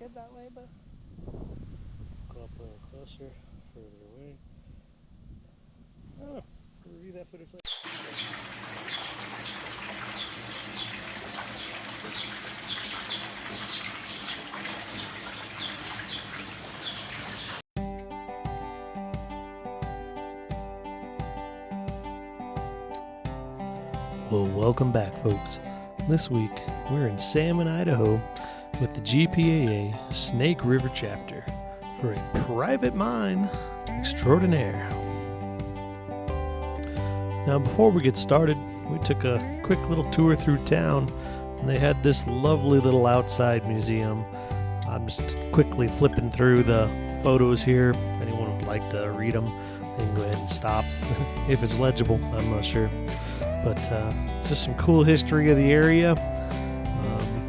good that way, but Go up a little closer, further away. Oh, review that footage later. Well, welcome back, folks. This week, we're in Salmon, Idaho with the GPAA Snake River Chapter for a private mine extraordinaire. Now, before we get started, we took a quick little tour through town, and they had this lovely little outside museum. I'm just quickly flipping through the photos here. If anyone would like to read them, they can go ahead and stop. If it's legible, I'm not sure. But just some cool history of the area.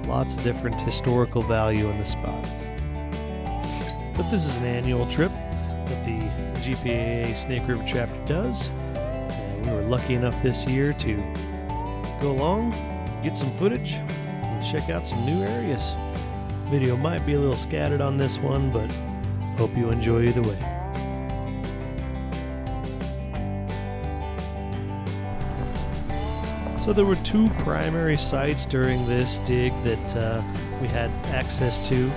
Lots of different historical value in the spot. But this is an annual trip that the GPAA Snake River Chapter does. And we were lucky enough this year to go along, get some footage, and check out some new areas. Video might be a little scattered on this one, but hope you enjoy either way. So there were two primary sites during this dig that we had access to.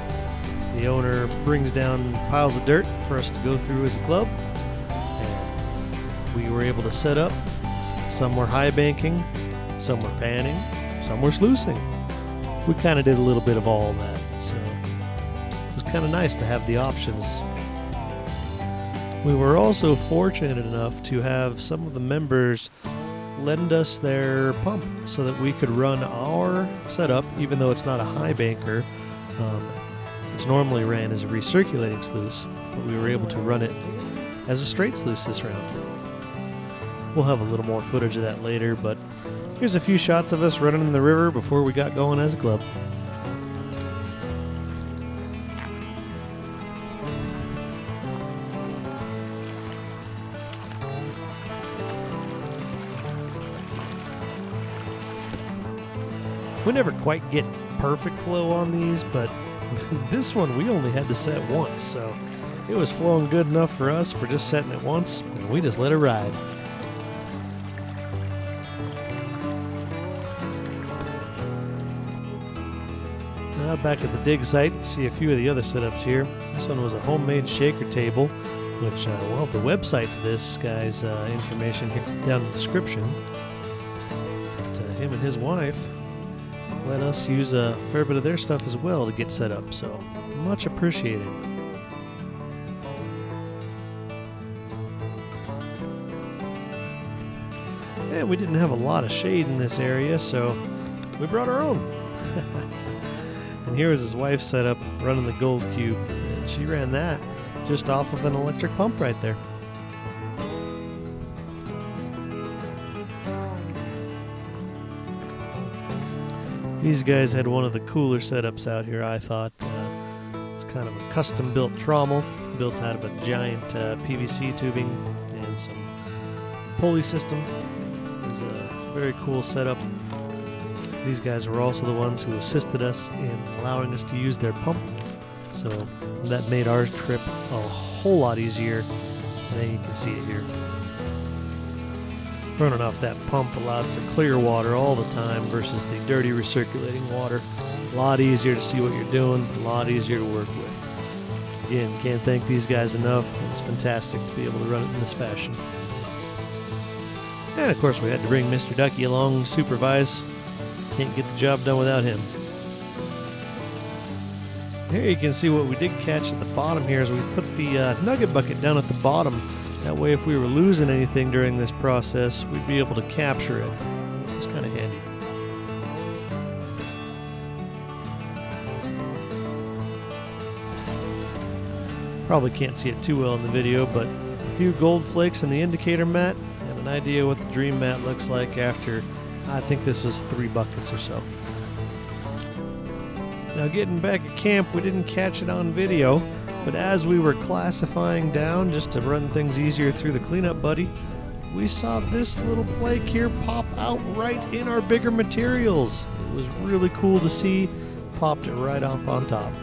The owner brings down piles of dirt for us to go through as a club, and we were able to set up. Some were high banking, some were panning, some were sluicing. We kind of did a little bit of all that, so it was kind of nice to have the options. We were also fortunate enough to have some of the members lend us their pump so that we could run our setup, even though it's not a high banker. It's normally ran as a recirculating sluice, but we were able to run it as a straight sluice this round. We'll have a little more footage of that later, but here's a few shots of us running in the river before we got going as a club. We never quite get perfect flow on these, but this one we only had to set once, so it was flowing good enough for us for just setting it once, and we just let it ride. Now back at the dig site, see a few of the other setups here. This one was a homemade shaker table, which we'll have the website to this guy's information here down in the description. But, him and his wife let us use a fair bit of their stuff as well to get set up, so much appreciated. And we didn't have a lot of shade in this area, so we brought our own. And here was his wife's setup running the gold cube, and she ran that just off of an electric pump right there. These guys had one of the cooler setups out here, I thought. It's kind of a custom-built trommel, built out of a giant PVC tubing and some pulley system. It was a very cool setup. These guys were also the ones who assisted us in allowing us to use their pump, so that made our trip a whole lot easier, and then you can see it here. Running off that pump allowed for clear water all the time versus the dirty recirculating water. A lot easier to see what you're doing, a lot easier to work with. Again, can't thank these guys enough. It's fantastic to be able to run it in this fashion. And of course we had to bring Mr. Ducky along to supervise. Can't get the job done without him. Here you can see what we did catch at the bottom here is we put the nugget bucket down at the bottom. That way if we were losing anything during this process, we'd be able to capture it. It's kind of handy. Probably can't see it too well in the video, but a few gold flakes in the indicator mat and an idea what the dream mat looks like after, I think this was 3 buckets or so. Now getting back at camp, we didn't catch it on video, but as we were classifying down just to run things easier through the cleanup buddy, we saw this little flake here pop out right in our bigger materials. It was really cool to see, popped it right up on top.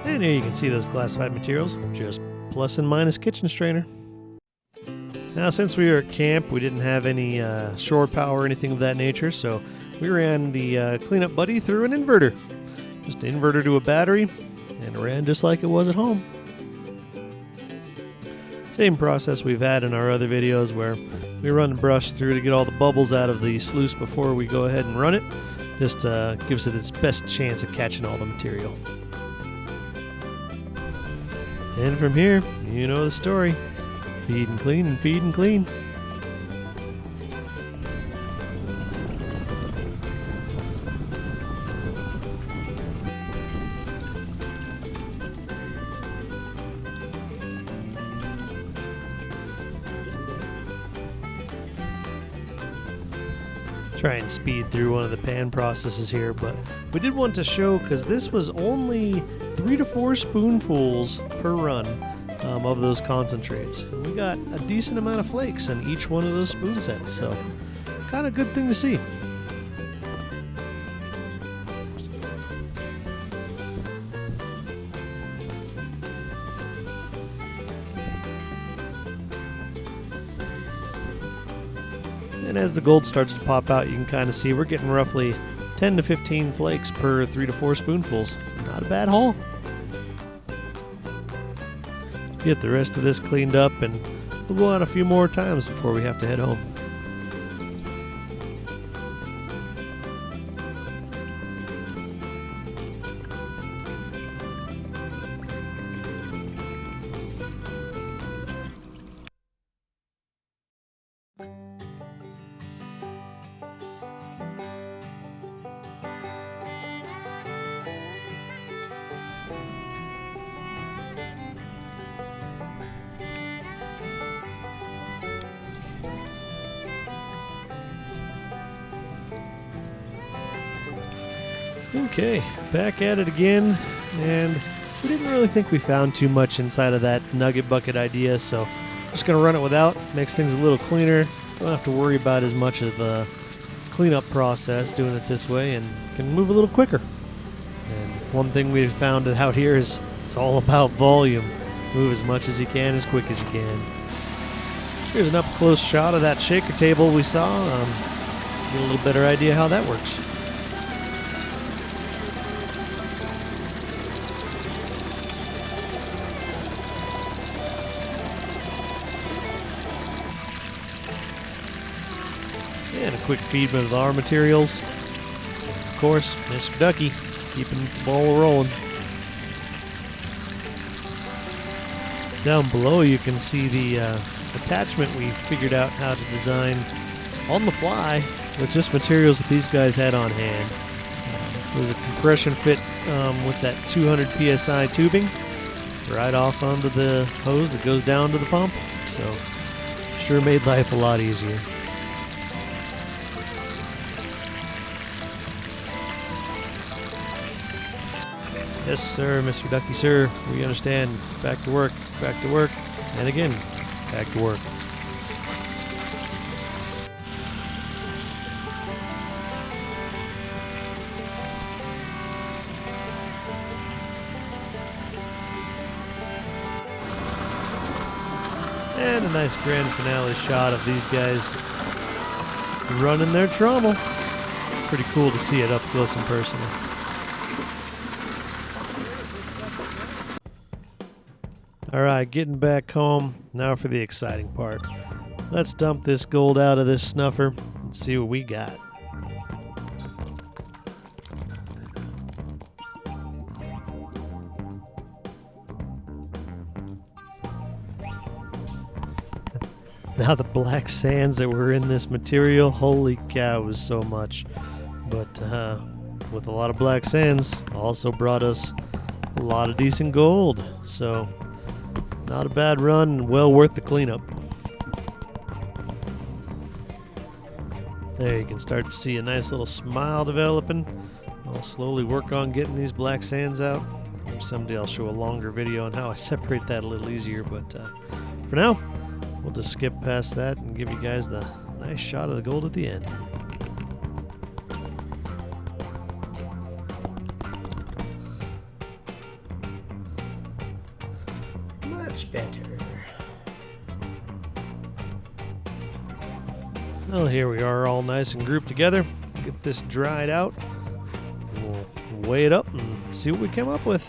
And here you can see those classified materials, just plus and minus kitchen strainer. Now, since we were at camp, we didn't have any shore power or anything of that nature, so we ran the cleanup buddy through an inverter. Just an inverter to a battery, and it ran just like it was at home. Same process we've had in our other videos where we run the brush through to get all the bubbles out of the sluice before we go ahead and run it. Just gives it its best chance of catching all the material. And from here, you know the story. Feed and clean and feed and clean. Try and speed through one of the pan processes here, but we did want to show, because this was only 3 to 4 spoonfuls per run of those concentrates. And we got a decent amount of flakes in each one of those spoon sets, so kind of good thing to see. And as the gold starts to pop out, you can kind of see we're getting roughly 10 to 15 flakes per 3 to 4 spoonfuls. Not a bad haul. Get the rest of this cleaned up, and we'll go out a few more times before we have to head home. Okay, back at it again, and we didn't really think we found too much inside of that nugget bucket idea, so just going to run it without. Makes things a little cleaner. Don't have to worry about as much of a cleanup process doing it this way, and can move a little quicker. And one thing we've found out here is it's all about volume. Move as much as you can, as quick as you can. Here's an up-close shot of that shaker table we saw. Get a little better idea how that works. And a quick feed with our materials. Of course, Mr. Ducky, keeping the ball rolling. Down below you can see the attachment we figured out how to design on the fly with just materials that these guys had on hand. It was a compression fit with that 200 psi tubing right off onto the hose that goes down to the pump. So sure made life a lot easier. Yes, sir, Mr. Ducky, sir. We understand. Back to work, and again, back to work. And a nice grand finale shot of these guys running their trommel. Pretty cool to see it up close and personal. Alright, getting back home, now for the exciting part. Let's dump this gold out of this snuffer and see what we got. Now the black sands that were in this material, holy cow, it was so much. But with a lot of black sands, also brought us a lot of decent gold. So not a bad run, well worth the cleanup. There you can start to see a nice little smile developing. I'll slowly work on getting these black sands out. Maybe someday I'll show a longer video on how I separate that a little easier, but for now, we'll just skip past that and give you guys the nice shot of the gold at the end. much better. Well, here we are all nice and grouped together. Get this dried out. We'll weigh it up and see what we came up with.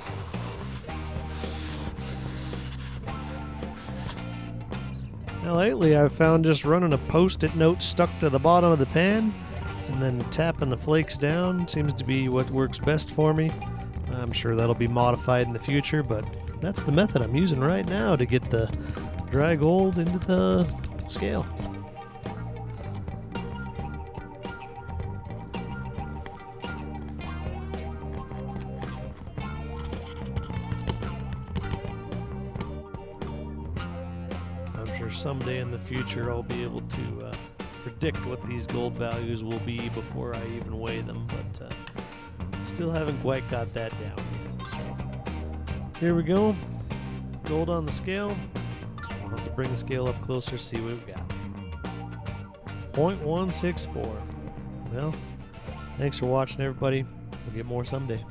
Now lately I've found just running a post-it note stuck to the bottom of the pan and then tapping the flakes down seems to be what works best for me. I'm sure that'll be modified in the future, but that's the method I'm using right now to get the dry gold into the scale. I'm sure someday in the future I'll be able to predict what these gold values will be before I even weigh them, but still haven't quite got that down yet. So here we go. Gold on the scale. I'll have to bring the scale up closer, see what we've got. 0.164. Well, thanks for watching, everybody. We'll get more someday.